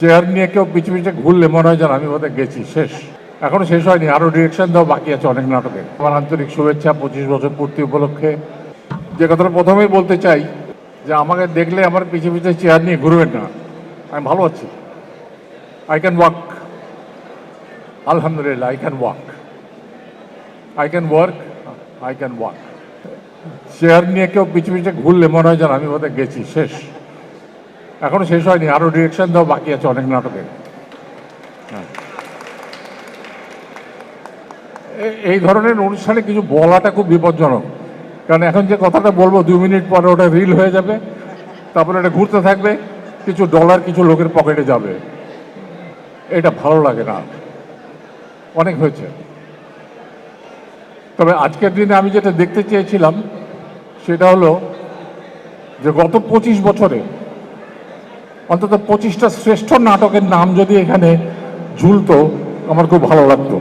Chair নিয়ে কেউ পিছু পিছু ঘুরলে মনে হয় যেন আমি বোধহয় গেছি, শেষ। এখনো শেষ হয়নি, আরো ডিরেকশন দেওয়া বাকি আছে অনেক নাটকে। আমার আন্তরিক শুভেচ্ছা 25 বছর পূর্তি উপলক্ষে। যে কথাটা প্রথমেই বলতে চাই যে আমাকে দেখলে আমার পিছু পিছু চেয়ার নিয়ে ঘুরবেন না, আমি ভালো আছি। আই ক্যান ওয়াক, আলহামদুলিল্লাহ I can walk, I can work, I can walk. Chair নিয়ে কেউ পিছু পিছু ঘুরলে মনে হয় যেন আমি বোধহয় গেছি, শেষ। এখনো শেষ হয়নি, আরো ডিরেকশন দেওয়া বাকি আছে অনেক নাটকে। এই ধরনের অনুষ্ঠানে কিছু বলাটা খুব বিপজ্জনক, কারণ এখন যে কথাটা বলবো 2 মিনিট পরে ওটা রিল হয়ে যাবে, তারপরে এটা ঘুরতে থাকবে, কিছু ডলার কিছু লোকের পকেটে যাবে। এটা ভালো লাগে না, অনেক হয়েছে। তবে আজকের দিনে আমি যেটা দেখতে চেয়েছিলাম সেটা হলো যে গত 25 বছরে অন্তত 25টা শ্রেষ্ঠ নাটকের নাম যদি এখানে ঝুলতো আমার খুব ভালো লাগতো।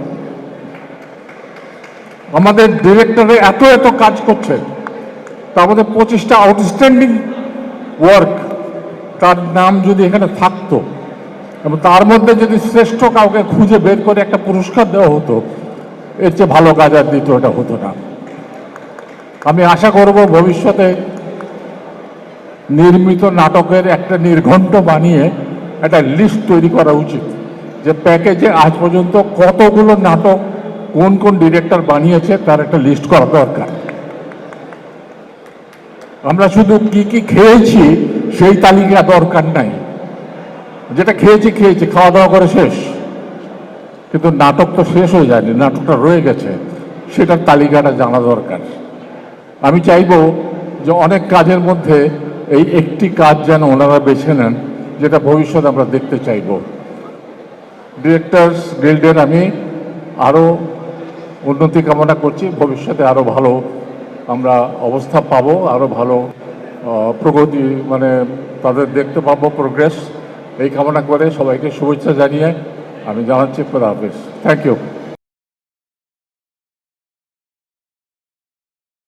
আমাদের ডিরেক্টরে এত এত কাজ করছে, তার মধ্যে 25টা আউটস্ট্যান্ডিং ওয়ার্ক তার নাম যদি এখানে থাকতো এবং তার মধ্যে যদি শ্রেষ্ঠ কাউকে খুঁজে বের করে একটা পুরস্কার দেওয়া হতো, এর চেয়ে ভালো কাজ আর দ্বিতীয়টা হতো না। আমি আশা করব ভবিষ্যতে নির্মিত নাটকের একটা নির্ঘণ্ট বানিয়ে একটা লিস্ট তৈরি করা উচিত, যে প্যাকেজে আজ পর্যন্ত কতগুলো নাটক কোন কোন ডিরেক্টর বানিয়েছে তার একটা লিস্ট করা দরকার। আমরা শুধু কি কি খেয়েছি সেই তালিকা দরকার নাই, যেটা খেয়েছি খেয়েছি, খাওয়া দাওয়া করে শেষ, কিন্তু নাটক তো শেষ হয়ে যায়নি, নাটকটা রয়ে গেছে, সেটার তালিকাটা জানা দরকার। আমি চাইব যে অনেক কাজের মধ্যে এই একটি কাজ যেন ওনারা বেছে নেন, যেটা ভবিষ্যতে আমরা দেখতে চাইব। ডিরেক্টরস গিল্ডের আমি আরও উন্নতি কামনা করছি, ভবিষ্যতে আরও ভালো আমরা অবস্থা পাবো, আরও ভালো প্রগতি মানে তাদের দেখতে পাবো, প্রোগ্রেস। এই কামনা করে সবাইকে শুভেচ্ছা জানিয়ে আমি জানাচ্ছি খোদা হাফেজ। Thank you.